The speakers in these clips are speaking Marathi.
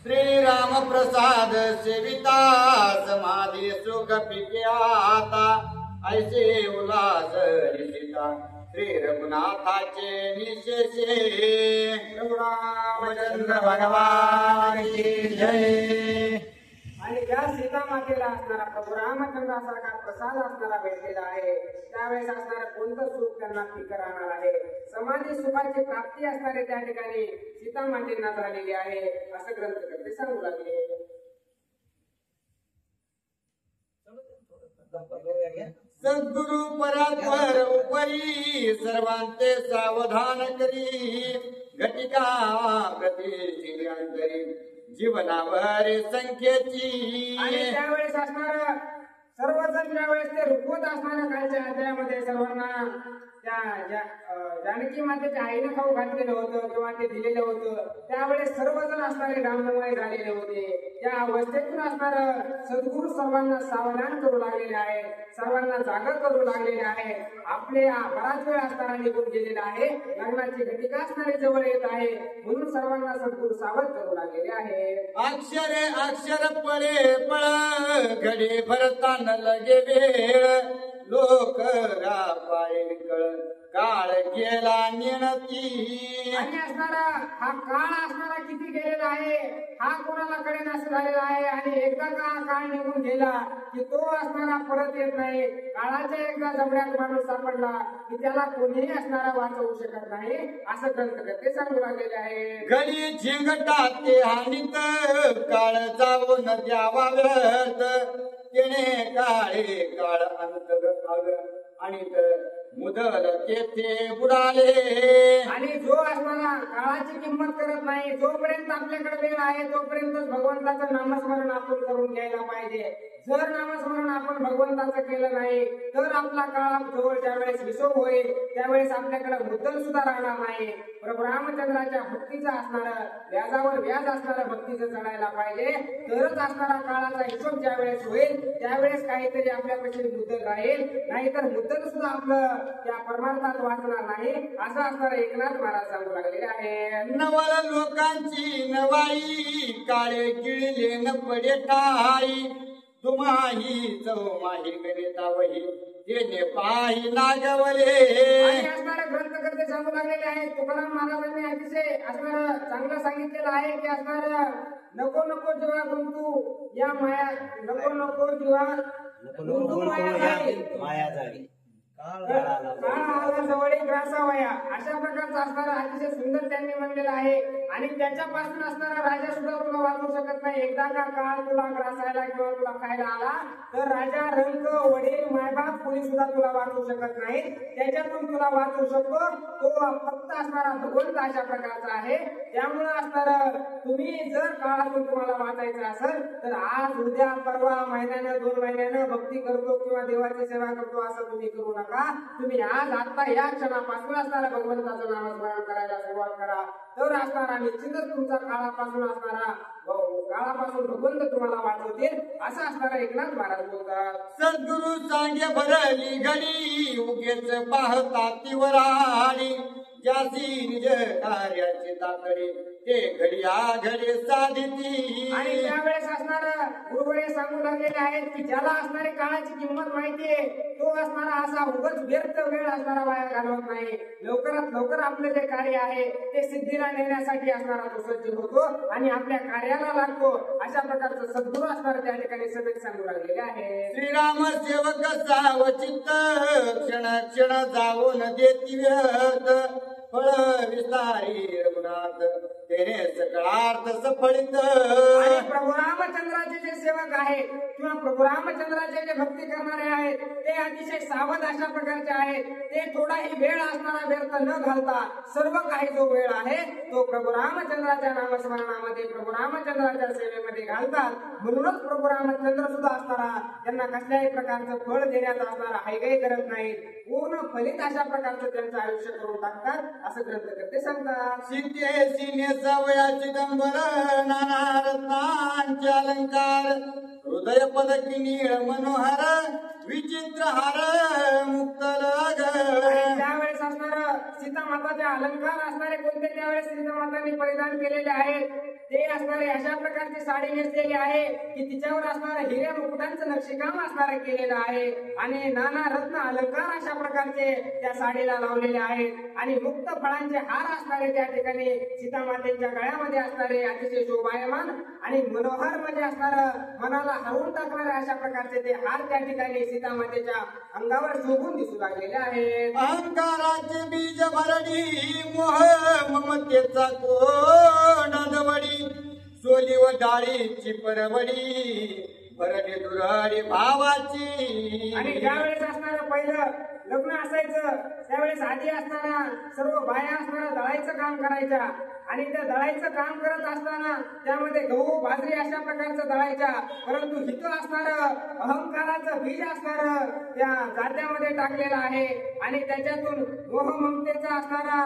श्रीराम प्रसाद सेविता समाधी सुख पिके आता ऐसे उल्हास निशिता श्री रघुनाथाचे निशेषे रामचंद्र भगवान की जय। आणि ज्या सीता मातेला असणारा प्रभू रामचंद्रासारखा प्रसाद असणारा भेटलेला आहे त्यावेळेस असणारं कोणतं सुख त्यांना फिकर राहणार आहे। समाधी सुखाची प्राप्ती असणारे त्या ठिकाणी सीता मातेंना झालेली आहे असं ग्रंथकर्ते सांगू लागले। सद्गुरु परात्पर उपरी सर्वांचे सावधान करी घटिका प्रति अंतरी जीवनावर संख्येची। आणि त्यावेळेस असणार सर्वजण ज्यावेळेस ते रुपवत असणाऱ्या कालच्या अध्यायामध्ये सर्वांना त्या जानकी मातेच्या आईने खाऊ घातलेलं होतं किंवा ते दिलेलं होतं त्यावेळेस सर्वजण असणारे राममय झालेले होते। त्या अवस्थेतून असणार सद्गुरू सर्वांना सावधान करू लागलेले आहे सर्वांना जागा करू लागलेले आहे। आपले बराच वेळ असणारा निघून गेलेला आहे लग्नाची घटिका असणारे जवळ येत आहे म्हणून सर्वांना सद्गुरू सावध करू लागलेले आहे। अक्षरे अक्षर पळे पळ घडी भरताना लगे वेळ लोक पाय कळ काळ गेला निणती। आणि असणारा हा काळ असणारा किती गेलेला आहे हा कोणाला कळेन असं झालेला आहे। आणि एकदा का काळ निघून गेला की तो असणारा परत येत नाही। काळाच्या एकदा जबड्यात माणूस सापडला की त्याला कोणीही असणारा वाचवू शकत नाही असं ग्रंथकर्ते सांगू लागलेले आहे। घडी झिंगटात ते हानित काळ जाऊन द्यावा व्यर्थ तेने काळे काळ अंत आणि मुदल तेथे बुडाले। आणि जो असणारा काळाची किंमत करत नाही जोपर्यंत आपल्याकडे वेळ आहे तोपर्यंत भगवंताचं नामस्मरण आपण करून घ्यायला पाहिजे। जर नामस्मरण आपण भगवंताचं केलं नाही तर आपला काळ जवळ ज्यावेळेस हिशोब होईल त्यावेळेस आपल्याकडे मुद्दल सुद्धा राहणार नाही। प्रभू रामचंद्राच्या भक्तीचं असणारं व्याजावर व्याज असणारं भक्तीचं चढायला पाहिजे तरच असणारा काळाचा हिशोब ज्यावेळेस होईल त्यावेळेस काहीतरी आपल्यापाशी मुद्दल राहील नाहीतर मुद्दल सुद्धा आपलं त्या परमार्थात वाचणार नाही असं असणारं एकनाथ महाराज सांगू लागलेले आहे। नवल लोकांची नवाई काळे गिळले न पडे ठाई तुम्हाही चौमाही गणितावही तेने पाही नागवले। आणि असणारे ग्रंथकर्ते सांगू लागलेले आहेत तुकाराम महाराजांनी अतिशय असणारं चांगलं सांगितलेलं आहे की असणारं नको नको जेव्हा गुंतू या माया नको नको जेव्हा गुंतू माया झाली जवळ ग्रासावया अशा प्रकारचा असणारा अतिशय सुंदर त्यांनी म्हणलेला आहे। आणि त्याच्यापासून असणारा राजा सुद्धा तुला वाचू शकत नाही। एकदा का काळ तुला ग्रासायला किंवा तुला खायला आला तर राजा रंग वडील मायबाप कुणी सुद्धा तुला वाचू शकत नाही। त्याच्यातून तुला वाचू शकतो तो फक्त असणारा भगवंत अशा प्रकारचा आहे। त्यामुळे असणार तुम्ही जर काळातून तुम्हाला वाचायचं असेल तर आज उद्या परवा महिन्यानं 2 महिन्यानं भक्ती करतो किंवा देवाची सेवा करतो असं तुम्ही करू नका। तुम्ही आज आता या क्षणापासून असणारा भगवंताचं नामस्मरण करायला सुरुवात करा तर असणारा निश्चितच तुमचा काळापासून भगवंत तुम्हाला वाचवतील असं असणारा एकनाथ महाराज बोलतात। सद्गुरु सांगे भरली घडी उगेच पाहता तिवराडी ज्याची निज कार्याची तातडी ते घडिया घडी साधिती। आणि त्यावेळेस असणार गुरुवडे सांगू लागलेले आहेत की ज्याला असणारी काळाची किंमत माहितीये तो असणारा असा उगाच व्यर्थ वेळ असणारा वाया घालवत नाही। लवकरात लवकर आपलं जे कार्य आहे ते सिद्धीला नेण्यासाठी असणारा तो सज्ज होतो आणि आपल्या कार्याला लागतो अशा प्रकारचं सद्गुरू असणार त्या ठिकाणी सभेत सांगू लागलेले आहे। श्रीराम सेवक सावचित्त क्षण क्षण जाऊन देती व्यर्थ फळ विस्तारी रघुनाथ तेने सकळार्थ सफळित। आणि प्रभू रामचंद्राचे जे सेवक आहेत किंवा प्रभू रामचंद्राचे जे भक्ती करणारे आहेत ते अतिशय सावध अशा प्रकारचे आहेत। ते थोडाही वेळ असणारा व्यर्थ न घालता सर्व काही जो वेळ आहे तो प्रभू रामचंद्राच्या नामस्मरणामध्ये प्रभू रामचंद्राच्या सेवेमध्ये घालतात। म्हणूनच प्रभू रामचंद्र सुद्धा असणारा त्यांना कसल्याही प्रकारचं फळ देण्यात असणारा हायगाई करत नाहीत पूर्ण फलित अशा प्रकारचं त्यांचं आयुष्य करून टाकतात असं ग्रंथकर्ते सांगतात। सीते सिने सवया चिदंबर नाना रत्नांचे अलंकार हृदय पदकी नीळ मनोहर विचित्र हार मुक्तल त्यावेळेस असणार सीता माताचे अलंकार असणारे कोणते त्यावेळेस सीता मातांनी परिधान केलेले आहेत ते असणारे अशा प्रकारची साडी नेसलेली आहे की तिच्यावर असणारं हिरे मुकुटांचं नक्षीकाम असणारं केलेलं आहे आणि नाना रत्न अलंकार अशा प्रकारचे त्या साडीला लावलेले आहेत आणि मुक्त फळांचे हार असणारे त्या ठिकाणी सीता मातेच्या गळ्यामध्ये असणारे अतिशय शोभायमान आणि मनोहर म्हणजे असणारं मनाला हरवून टाकणारे अशा प्रकारचे ते हार त्या ठिकाणी सीता मातेच्या अंगावर शोभून दिसू लागलेले आहेत. अहंकाराचे बीज भरडी मोह ममतेचा कोंडवडी सोली व डाळीची परवडी भरडी दुराडी भावाची. आणि ज्यावेळेस असणारं पहिलं लग्न असायचं त्यावेळेस आधी असताना सर्व बाया असणारा दळायचं काम करायच्या आणि त्या दळायचं काम करत असताना त्यामध्ये गहू बाजरी अशा प्रकारचं दळायच्या परंतु हिथं असणारं अहंकाराचं बीज असणारं त्या जात्यामध्ये टाकलेलं आहे आणि त्याच्यातून मोह ममतेचा असणारा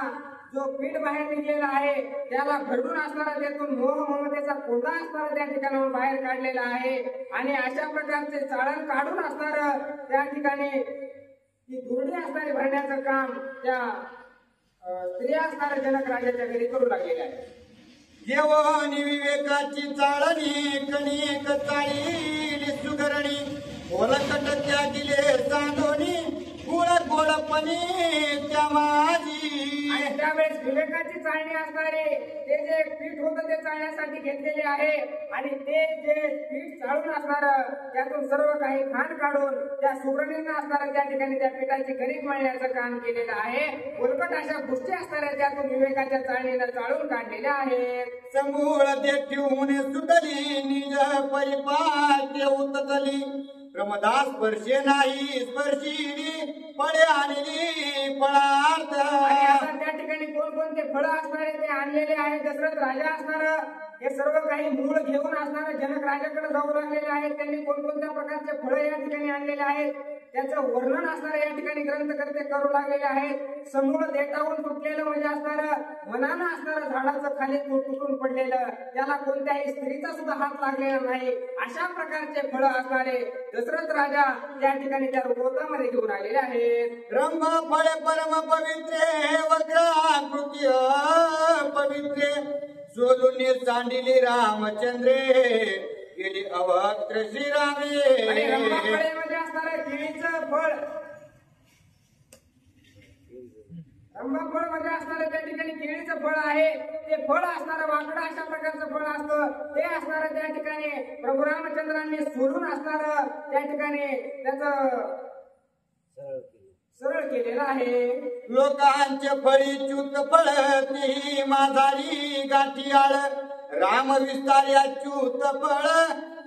जो पीठ बाहेर निघलेला आहे त्याला भरडून असणारा त्यातून मोह ममतेचा कोंडा असणारा त्या ठिकाणाहून बाहेर काढलेला आहे आणि अशा प्रकारचे चाळण काढून असणार त्या ठिकाणी ती दुर्डी असणारी भरण्याचं काम त्या स्त्रिया असणाऱ्या जनक राजाच्या घरी करू लागलेल्या आहे. जेवणी विवेकाची चाळणी कणिक चाळीली सुगरणी ओलकट त्या दिले सांडोनी गुळ गोडपणी त्या माझी. आणि त्यावेळेस विवेकाची चाळणी असणारे ते जे पीठ होतं ते चाळण्यासाठी घेतलेले आहे आणि ते जे पीठ चाळून असणार त्यातून सर्व काही खाण काढून त्या सुगरणींना असणाऱ्या त्या ठिकाणी त्या पिठाची गरीब मळण्याचं काम केलेलं आहे. उलकट अशा गोष्टी असणाऱ्या त्यातून विवेकाच्या चाळणीनं चाळून काढलेल्या आहेत. समूळ ते ठेवून सुटली निज परिपाट्य उतली प्रमदास स्पर्शे नाही स्पर्शिली फळे आणली फळार्थ. आणि आता त्या ठिकाणी कोणकोणते फळं असणारे ते आणलेले आहेत. दशरथ राजा असणार हे सर्व काही मूळ घेऊन असणार जनक राजाकडे जाऊ लागलेले आहेत. त्यांनी कोणकोणत्या प्रकारचे फळं या ठिकाणी आणलेले आहेत त्याचं वर्णन असणारे या ठिकाणी ग्रंथकर्ते करू लागलेले आहेत. समूळ देठावून तुटलेलं म्हणजे असणार मनानं असणारं झाडाचं खाली तुटून पडलेलं त्याला कोणत्याही स्त्रीचा सुद्धा हात लागलेला नाही अशा प्रकारचे फळं असणारे दशरथ राजा त्या ठिकाणी त्या गोतामध्ये घेऊन आलेले आहेत. रंभ फळे परम पवित्रे वक्राकृती पवित्रे सोलून सांडिली रामचंद्रे गेली अवक्र श्रीरामे. आणि रंभाफळेमध्ये असणारं केळीचं फळ रंभाफळ मध्ये असणारं त्या ठिकाणी केळीचं फळ आहे ते फळ असणारं वाकडं अशा प्रकारचं फळ असतं ते असणारं त्या ठिकाणी प्रभू रामचंद्रांनी सोडून असणारं त्या ठिकाणी त्याचं सरळ केलेलं आहे. लोकांचे फळी च्युत फळ ती माझारी गाठीयाळ राम विस्तार्या च्युत फळ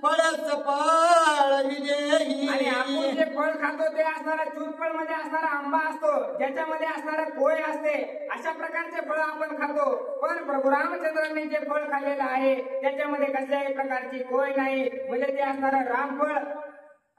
फळच फळ विजयी. आणि आपण जे फळ खातो ते असणारा च्युत फळ मध्ये असणारा आंबा असतो ज्याच्यामध्ये असणारा कोय असते अशा प्रकारचे फळ आपण खातो. पण प्रभू रामचंद्रांनी जे फळ खाल्लेलं आहे त्याच्यामध्ये कसल्याही प्रकारची कोय नाही म्हणजे ते असणारं रामफळ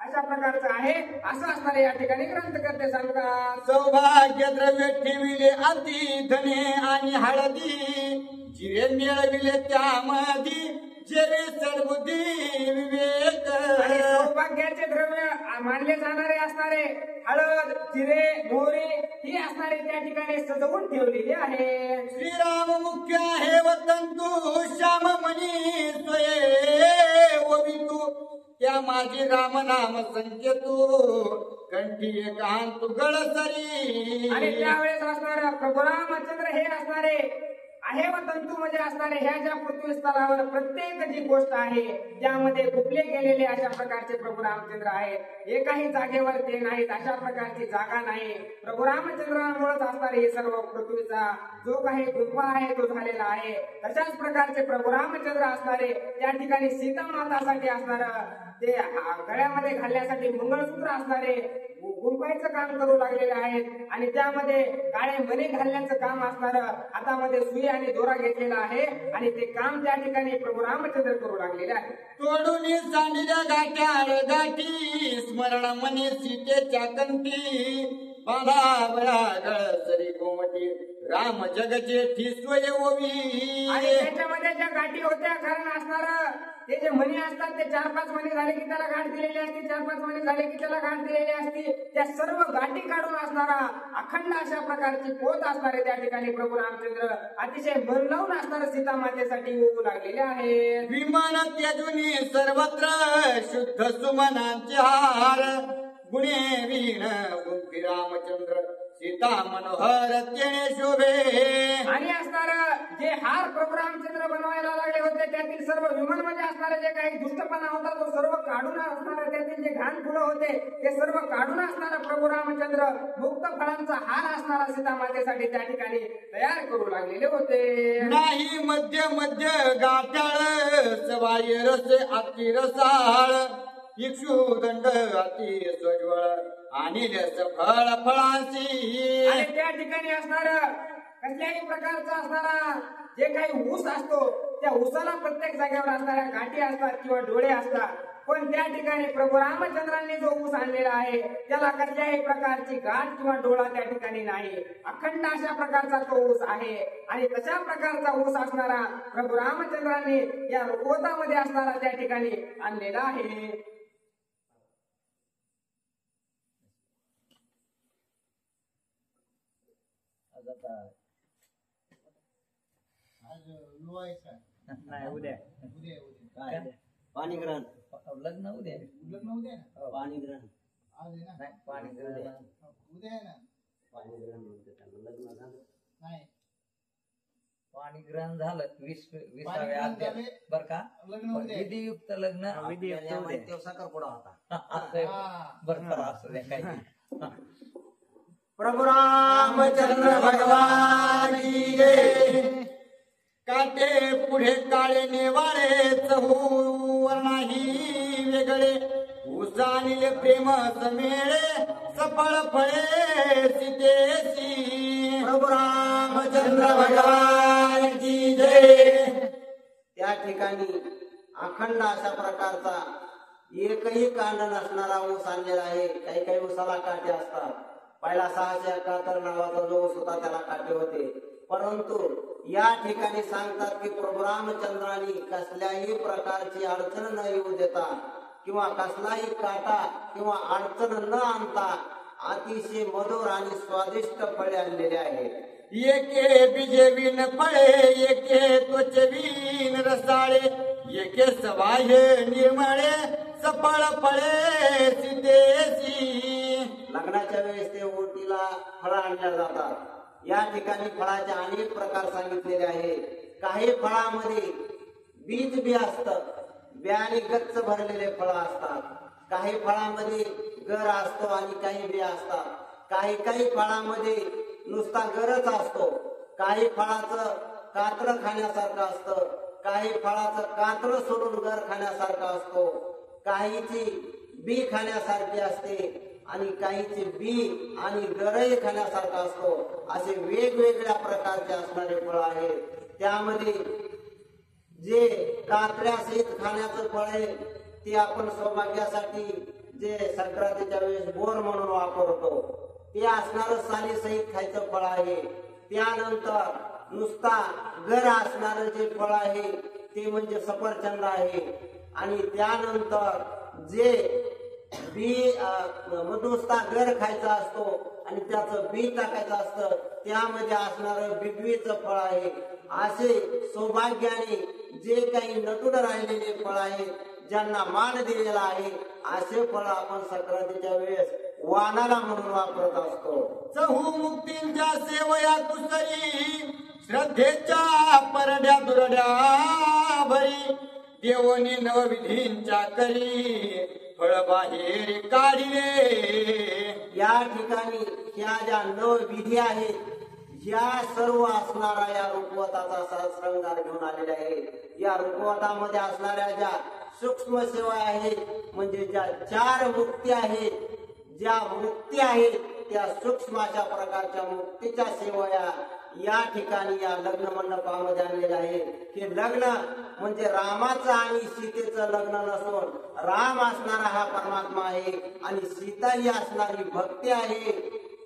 अशा प्रकारचं आहे असं असणार या ठिकाणी ग्रंथकर्ते सांगतात. सौभाग्य द्रव्य ठेविले अति धने आणि हळदी जिरे मिळविले त्यामध्ये जेवे सद्बुद्धी विवेक. आणि सौभाग्याचे द्रव्य मानले जाणारे असणारे हळद जिरे मोहरी ही असणारे त्या ठिकाणी सजवून ठेवलेली आहे. श्रीराम मुख्य आहे वतंतू श्याम मणी स्वये ववितू त्या माझी राम नाम संकेतू कंठी एकांतू गळसरी. आणि त्यावेळेस असणारा प्रभू रामचंद्र हे असणारे आहे व तंतू म्हणजे असणारे ह्या ज्या पृथ्वी स्थळावर प्रत्येक जी गोष्ट आहे त्यामध्ये गुपले गेलेले अशा प्रकारचे प्रभू रामचंद्र आहेत. एकाही जागेवर ते नाहीत अशा प्रकारची जागा नाही. प्रभू रामचंद्रांमुळेच असणारे हे सर्व पृथ्वीचा जो काही गुंफा आहे तो झालेला आहे. तशाच प्रकारचे प्रभू रामचंद्र असणारे त्या ठिकाणी सीता मातासाठी असणार ते गळ्यामध्ये घालण्यासाठी मंगळसूत्र असणारे गुंफायचं काम करू लागलेले आहेत आणि त्यामध्ये काळे मणी घालण्याचं काम असणार हातामध्ये सुई आणि दोरा घेतलेला आहे आणि ते काम त्या ठिकाणी प्रभू रामचंद्र करू लागलेले आहे. तोडून सांडिल्या गाठ्या गाठी स्मरण मनी सीतेच्या कंठी बाधा बळा गळसरी गोमटी राम जगचे ठिस्वय ओवी. आणि त्याच्यामध्ये ज्या गाठी होत्या कारण असणार ते जे मणी असतात ते 4-5 मणी झाले की त्याला गाठ दिलेली असते, 4-5 मणी झाले की त्याला गाठ दिलेली असते. त्या सर्व गाठी काढून असणारा अखंड अशा प्रकारची पोत असणारे त्या ठिकाणी प्रभू रामचंद्र अतिशय मन लावून असणारे सीता मातेसाठी होऊ लागलेले आहेत. विमान त्यजुनी सर्वत्र शुद्ध सुमनांचे हार गुणे वीण गुंफी रामचंद्र सीता मनोहर तेने शोभे. आणि असणार जे हार प्रभू रामचंद्र बनवायला लागले होते त्यातील सर्व विमान मध्ये असणारे जे काही दुष्टपणा होता तो सर्व काढून असणारे, त्यातील जे घाण फुलं होते ते सर्व काढून असणारा प्रभू रामचंद्र मुक्त फळांचा हार असणारा सीता मातेसाठी त्या ठिकाणी तयार करू लागलेले होते. नाही मध्य मध्य गाठाळ सवाई रस अति रसाळ इक्षुदंड अति स्वज्वळ आणि फळ फळांची. आणि त्या ठिकाणी असणार कसल्याही प्रकारचा असणारा जे काही ऊस असतो त्या ऊसाला प्रत्येक जागेवर असणाऱ्या गाठी असतात किंवा डोळे असतात, पण त्या ठिकाणी प्रभू रामचंद्रांनी जो ऊस आणलेला आहे त्याला कसल्याही प्रकारची गाठ किंवा डोळा त्या ठिकाणी नाही. अखंड अशा प्रकारचा तो ऊस आहे. आणि तशा प्रकारचा ऊस असणारा प्रभू रामचंद्रांनी या रुखवतामध्ये असणारा त्या ठिकाणी आणलेला आहे. नाही उद्या काय पाणी ग्रहण लग्न उद्या पाणी ग्रहण नाही पाणी ग्रहण पाणी ग्रहण म्हणते त्याला लग्न झालं नाही पाणी ग्रहण झालं 20 अध्याय बर का विधियुक्त लग्न विधियुक्त साखरपुडा होता बर का असं द्या काही प्रभु रामचंद्र भगवान की जय. काटे पुढे काळे नेवाळे चहूवर नाही वेगळे उसानिले प्रेम समेळे सफळ फळे सीतेसी. प्रभु रामचंद्र भगवान की जय. त्या ठिकाणी अखंड अशा प्रकारचा एकही कांड नसणारा ऊस आणलेला आहे. काही काही ऊसाला काटे असतात. पहिला 671 नावाचा जो ऊस होता त्याला काटे होते, परंतु या ठिकाणी सांगतात की प्रभू रामचंद्रांनी कसल्याही प्रकारची अडचण न येऊ देता किंवा कसलाही काटा किंवा अडचण न आणता अतिशय मधुर आणि स्वादिष्ट फळे आणलेले आहेत. एके बीजे विन फळे एके त्वचवीन रसाळे एके सवाह्य निर्मळे सफळ फळे सीतेसी. लग्नाच्या वेळेस ते ओटीला फळं आणल्या जातात. या ठिकाणी फळाचे अनेक प्रकार सांगितलेले आहेत. काही फळामध्ये बीज बी असतं, बियाणे गच्च भरलेले फळं असतात. काही फळामध्ये गर असतो आणि काही बिया असतात. काही काही फळामध्ये नुसता गरच असतो. काही फळाचं कातरं खाण्यासारखं असतं, काही फळाचं कातरं सोडून गर खाण्यासारखं असतो, काहीची बी खाण्यासारखी असते आणि काहीचे बी आणि गरही खाण्यासारखा असतो. असे वेगवेगळ्या प्रकारचे असणारे फळ आहेत. त्यामध्ये जे कात्र्यासहित खाण्याचं फळ आहे ते आपण सौभाग्यासाठी जे संक्रांतीच्या वेळेस बोर म्हणून वापरतो ते असणारं सालीसहित खायचं फळ आहे. त्यानंतर नुसता गर असणारं जे फळ आहे ते म्हणजे सफरचंद आहे. आणि त्यानंतर जे बी नुसता गर खायचा असतो आणि त्याचं बी टाकायचं असतं त्यामध्ये असणारं बिगवीचं फळ आहे. असे सौभाग्याने जे काही नटून राहिलेले फळ आहे, ज्यांना मान दिलेला आहे, असे फळ आपण संक्रांतीच्या वेळेस वाणाला म्हणून वापरत असतो. चहू मुक्तींच्या सेवया कुसरी श्रद्धेच्या परड्या दुरड्या भरी देवनी नवविधींच्या करी फळ बाहेर काढिले. या ठिकाणी ह्या ज्या नवविधी आहेत या सर्व असणारा या रुपवताचा श्रृंगार घेऊन आलेला आहे. या रुपवतामध्ये असणाऱ्या ज्या सूक्ष्म सेवा आहेत म्हणजे ज्या 4 मुक्ती आहेत, ज्या मुक्ती आहेत त्या सूक्ष्म अशा प्रकारच्या मुक्तीच्या सेवया या ठिकाणी या लग्न मंडपामध्ये आणलेलं आहे. हे लग्न म्हणजे रामाचं आणि सीतेचं लग्न नसून राम असणारा हा परमात्मा आहे आणि सीता ही असणारी भक्ती आहे.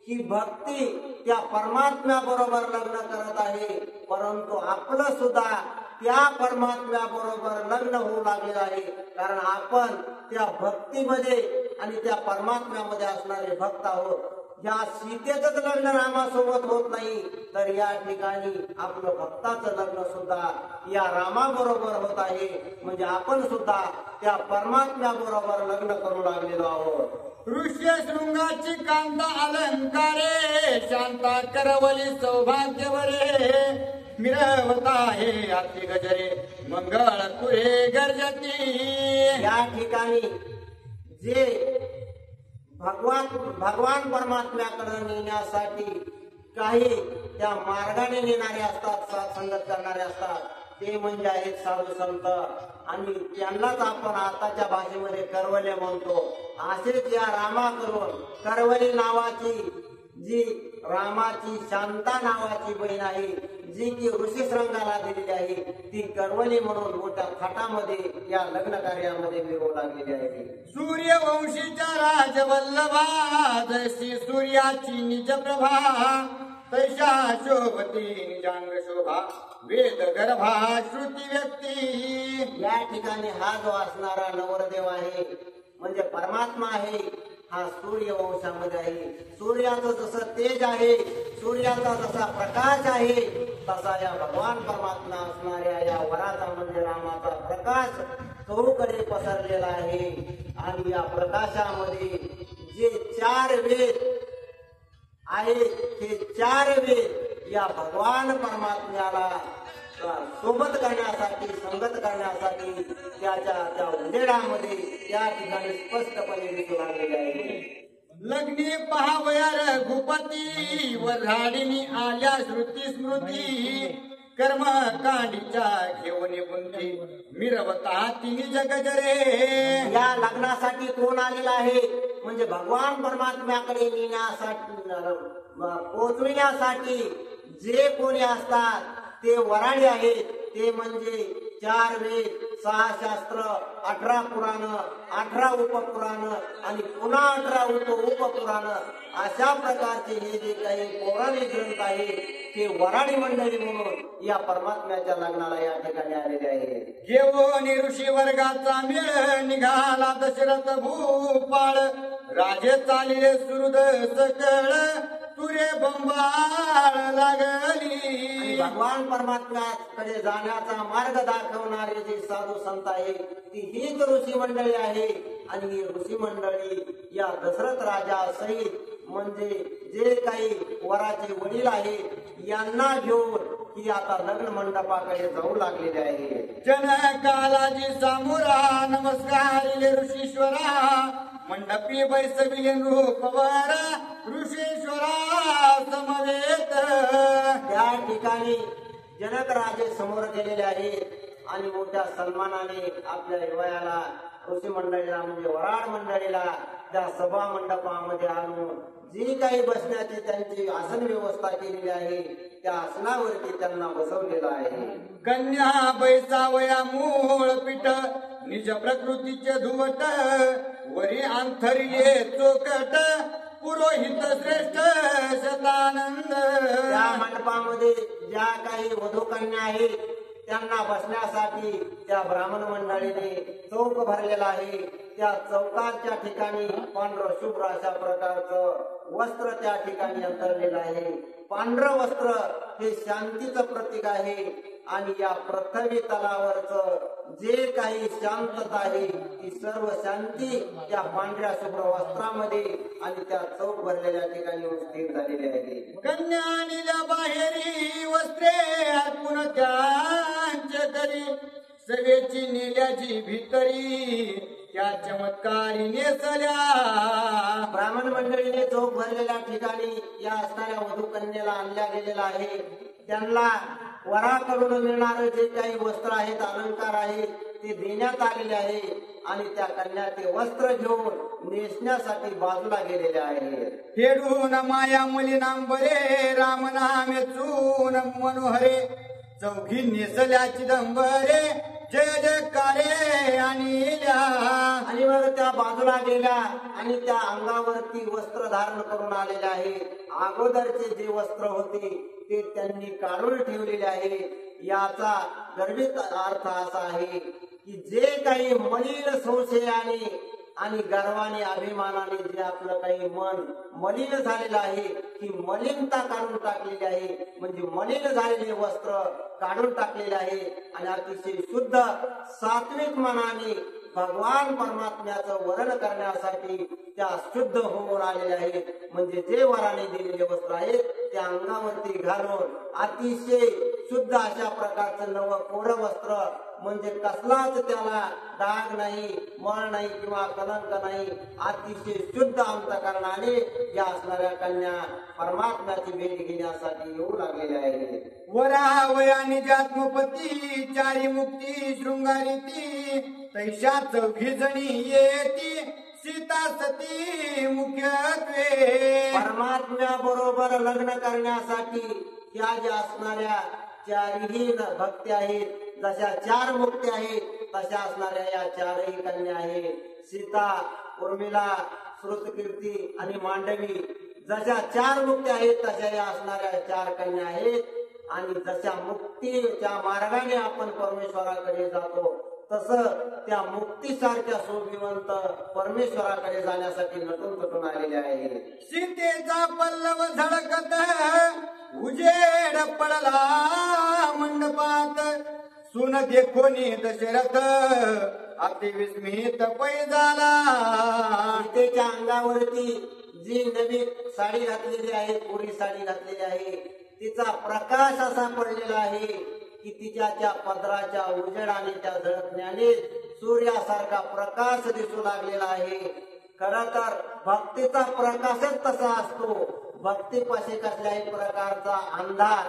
ही भक्ती त्या परमात्म्या बरोबर लग्न करत आहे, परंतु आपलं सुद्धा त्या परमात्म्या बरोबर लग्न होऊ लागले आहे. कारण आपण त्या भक्तीमध्ये आणि त्या परमात्म्यामध्ये असणारे भक्त आहोत. या सीतेचंच लग्न रामासोबत होत नाही, तर या ठिकाणी आपलं भक्ताचं लग्न सुद्धा या रामाबरोबर होत आहे. म्हणजे आपण सुद्धा त्या परमात्म्या बरोबर लग्न करू लागलेलो आहोत. ऋष्य शृंगाची कांता अलंकारे, शांता करवली सौभाग्य बरे, मिरवता हे अति गजरे, मंगळ तुरे गर्जती. या ठिकाणी जे भगवान परमात्म्याकडे नेण्यासाठी काही त्या मार्गाने नेणारे असतात, सत्संगत करणारे असतात, ते म्हणजे आहेत साधू संत. आणि त्यांनाच आपण आताच्या भाषेमध्ये करवले म्हणतो. असेच या रामाकडून करवली नावाची जी रामाची शांता नावाची बहीण आहे, जी की ऋषीशृंगाला दिलेली आहे, ती करवली म्हणून मोठ्या थाटामध्ये या लग्न कार्यामध्ये मिळवू लागलेली आहे. सूर्यवंशीच्या राजवल्लभा, जशी सूर्याची निज प्रभा, तैशा शोभती निजांग शोभा, वेद गर्भा श्रुती व्यक्ती. या ठिकाणी हा जो असणारा नवरदेव आहे म्हणजे परमात्मा आहे, हा सूर्यवंशामध्ये आहे. सूर्याचं जसं तेज आहे, सूर्याचा जसा प्रकाश आहे, तसा या भगवान परमात्मा असणाऱ्या या वराचा म्हणजे रामाचा प्रकाश चहूकडे पसरलेला आहे. आणि या प्रकाशामध्ये जे 4 वेद आहेत, ते 4 वेद या भगवान परमात्म्याला सोबत करण्यासाठी, संगत करण्यासाठी त्याच्या त्या उजेडामध्ये त्या ठिकाणी स्पष्टपणे दिसू लागलेले आहे. लग्नी पहावया रघुपती, व झाडीनी आल्या श्रुती स्मृती, कर्म कांडीच्या घेऊन बुंदी, मिरवता तिन्ही जगजरे. या लग्नासाठी कोण आलेला आहे म्हणजे भगवान परमात्म्याकडे नेण्यासाठी, पोचविण्यासाठी जे कोणी असतात ते वराडी आहेत. ते म्हणजे 4 वेद, 6 शास्त्र, 18 पुराण, 18 उपपुराण आणि पुन्हा 18 उपपुराण, अशा प्रकारचे हे जे काही पौराणिक ग्रंथ आहेत, ते वराडी मंडळी म्हणून या परमात्म्याच्या लग्नाला या ठिकाणी आलेले आहे. घेऊन ऋषी वर्गाचा मेळ, निघाला दशरथ भूपाळ, राजे चालिले सुहृद सकळ, तुरे बंबाळ लागली. भगवान परमात्म्याकडे जाण्याचा मार्ग दाखवणारे जे साधू संत आहेत, ती हीच ऋषी मंडळी आहे. आणि ही ऋषी मंडळी या दशरथ राजा सहित म्हणजे जे काही वराचे वडील आहेत यांना घेऊन ही आता लग्न मंडपाकडे जाऊ लागलेले आहे. जनकालाजी सामुरा, नमस्कारिले ऋषीश्वरा, मंडपी बैसविले रूपवर, ऋषीश्वरा समवेत. त्या ठिकाणी जनक राजे समोर गेलेले आहेत आणि मोठ्या सन्मानाने आपल्या हिवायाला ऋषी मंडळीला म्हणजे वराड मंडळीला त्या सभा मंडपामध्ये आणून जी काही बसण्याची त्यांची आसन व्यवस्था केलेली आहे, त्या आसनावरती त्यांना बसवलेलं आहे. कन्या बैसावया मूळ पीठ, निज प्रकृतीचे धुवट, वरी अंथरिये चोकट, पुरोहित श्रेष्ठ शतानंद. त्या मंडपामध्ये ज्या काही वधू कन्या आहेत त्यांना बसण्यासाठी त्या ब्राह्मण मंडळीने चौक भरलेला आहे. त्या चौकाच्या ठिकाणी पांढरं शुभ्र अशा प्रकारचं वस्त्र त्या ठिकाणी अंतरलेलं आहे. पांढरं वस्त्र हे शांतीचं प्रतीक आहे. आणि या पृथ्वी तलावरचं जे काही शांतता आहे ती सर्व शांती त्या पांढऱ्या शुभ्र वस्त्रामध्ये आणि त्या चौक भरलेल्या ठिकाणी स्थिर झालेली आहे. कन्यानीला बाहेरी वस्त्रे अर्पून त्यांच्या करी, सवेची नेल्याची भितरी त्या चमत्कारी नेसल्या. ब्राह्मण मंडळीने चौक भरलेल्या ठिकाणी या असणाऱ्या वधू कन्याला आणल्या गेलेला आहे. त्यांना वराकडून मिळणारे जे काही वस्त्र आहेत, अलंकार आहेत, ते देण्यात आलेले आहे आणि त्या कन्या ते वस्त्र घेऊन नेसण्यासाठी बाजूला गेलेले आहे. फेडून माया मुलीनांबरे, राम नामे चून मनोहरे, चौघी नेसल्या चिदंबरे, जय जयकारे आणि आणि मग त्या बाजूला गेल्या आणि त्या अंगावरती वस्त्र धारण करून आलेले आहे. अगोदरचे जे वस्त्र होते ते त्यांनी काढून ठेवलेले आहे. याचा गर्भित अर्थ असा आहे की जे काही मलिन संशयाने आणि गर्वाने अभिमानाने जे आपलं काही मन मलिन झालेलं आहे ती मलिनता काढून टाकलेली आहे. म्हणजे मलिन झालेले वस्त्र काढून टाकलेले आहे आणि अतिशय शुद्ध सात्विक मनाने भगवान परमात्म्याचं वर्ण करण्यासाठी त्या शुद्ध होऊन आलेले आहेत. म्हणजे जे वराने दिलेले वस्त्र आहेत त्या अंगावरती घालून अतिशय शुद्ध अशा प्रकारचं नवं कोरं वस्त्र, म्हणजे कसलाच त्याला डाग नाही, मळ नाही किंवा कलंक नाही, अतिशय शुद्ध अंतकरणाने या असणाऱ्या कन्या परमात्म्याची भेट घेण्यासाठी येऊ लागलेल्या आहेत. वरावया निजात्मपती चारी मुक्ती शृंगारीती तैशा चौघी जणी येती सीता सती मुख्यत्वे. परमात्म्या बरोबर लग्न करण्यासाठी त्या ज्या असणाऱ्या चारही भक्ती आहेत, जशा चार मुक्ती आहेत तशा असणाऱ्या या चारही कन्या आहेत. सीता, उर्मिला, श्रुतकीर्ती आणि मांडवी जशा चार मुक्ती आहेत तशा या असणाऱ्या चार कन्या आहेत. आणि जशा मुक्तीच्या मार्गाने आपण परमेश्वराकडे जातो तसं त्या मुक्तीसारख्या शोभिवंत परमेश्वराकडे जाण्यासाठी नटून तटून आलेले आहे. सीतेचा पल्लव झळकत उजेड पडला मंडपात सुन देखोनी दशरथ अति विस्मित पै झाला. सीतेच्या अंगावरती जी नवी साडी घातलेली आहे, कोरी साडी घातलेली आहे, तिचा प्रकाश असा पडलेला आहे की तिच्या त्या पदराच्या उजेडाने त्या झळकण्याने सूर्यासारखा प्रकाश दिसू लागलेला आहे. खर तर भक्तीचा प्रकाशच तसा असतो. भक्तीपाशी कसल्याही प्रकारचा अंधार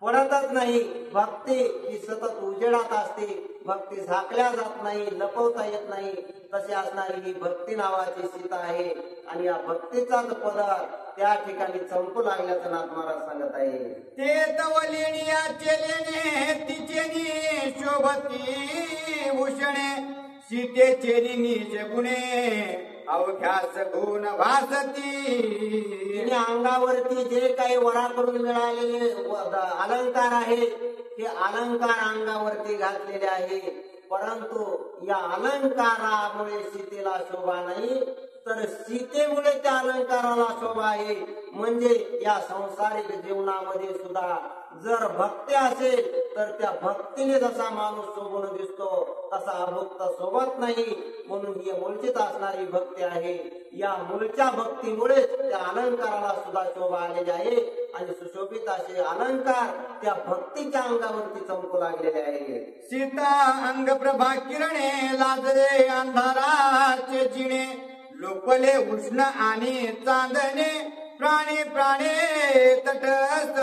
पडतच नाही. भक्ती ही सतत उजेडात असते. भक्ती झाकल्या जात नाही, लपवता येत नाही. तशी असणारी ही भक्ती नावाची सीता आहे आणि या भक्तीचाच पदर त्या ठिकाणी चमकू लागल्याचं नाथ महाराज सांगत आहे. ते तवलिणीयाचे लेणे तिचेनी शोभती भूषणे सीतेचे निज गुणे अवघ्यास गुण भासती. तिने अंगावरती जे काही वराकडून मिळालेले अलंकार आहेत ते अलंकार अंगावरती घातलेले आहे. परंतु या अलंकारामुळे सीतेला शोभा नाही, तर सीतेमुळे त्या अलंकाराला शोभा आहे. म्हणजे या संसारिक जीवनामध्ये सुद्धा जर भक्ती असेल तर त्या भक्तीने जसा माणूस शोभून दिसतो तसा अभक्त सोबत नाही. म्हणून ही मूळचीच असणारी भक्ती आहे. या मूळच्या भक्तीमुळेच त्या अलंकाराला सुद्धा शोभा आलेली आहे आणि सुशोभित असे अलंकार त्या भक्तीच्या अंगावरती चमकू लागलेले आहे. सीता अंग प्रभा किरणे लाजरे अंधाराचे जिणे लोपले उष्ण आणि चांदणे प्राणी प्राणे तटस्थ.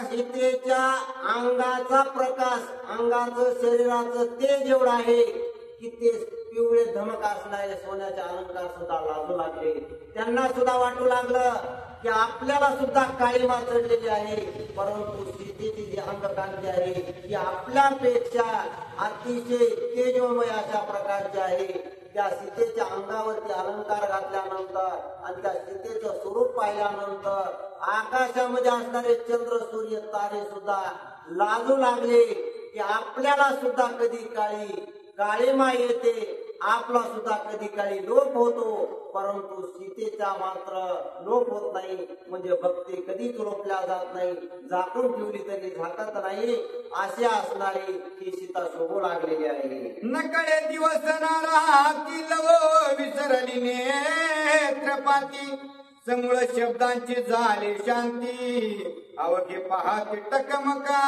सीतेच्या अंगाचा प्रकाश, अंगाचं शरीराचं तेज एवढं आहे की ते पिवळे धमक असणारे सोन्याचे अलंकार सुद्धा लाजू लागले. त्यांना सुद्धा वाटू लागलं की आपल्याला सुद्धा काळीमा चढलेली आहे. परंतु सीतेची जी अंगकांती आहे ती आपल्यापेक्षा अतिशय तेजोमय अशा प्रकारची आहे. त्या सीतेच्या अंगावरती अलंकार घातल्यानंतर आणि त्या सीतेचं स्वरूप पाहिल्यानंतर आकाशामध्ये असणारे चंद्र, सूर्य, तारे सुद्धा लाजू लागले की आपल्याला सुद्धा कधी काळीमा येते, आपला सुद्धा कधी काळी लोप होतो. परंतु सीतेचा मात्र लोप होत नाही. म्हणजे भक्ती कधीच लोपल्या जात नाही. झाकून ठेवली तरी झाकत नाही. अशी असणारी ही सीता शोभू लागलेली आहे. नकडे दिवस नाराती लव विसरली नेत्रपाती समूळ शब्दांची झाली शांती अवघे पाहते टकमका.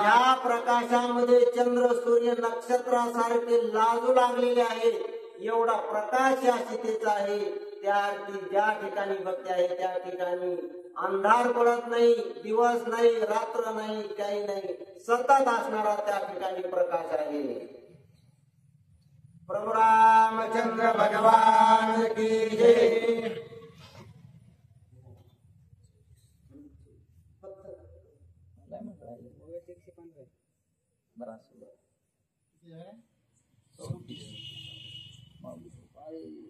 या प्रकाशामध्ये चंद्र, सूर्य, नक्षत्रासारखे लाजू लागलेले आहेत. एवढा प्रकाश या सीतेचा आहे. ज्या ठिकाणी भक्ती आहे त्या ठिकाणी अंधार पडत नाही, दिवस नाही, रात्र नाही, काही नाही, सतत असणारा त्या ठिकाणी प्रकाश आहे. प्रभू रामचंद्र भगवान की जय. बरा अरे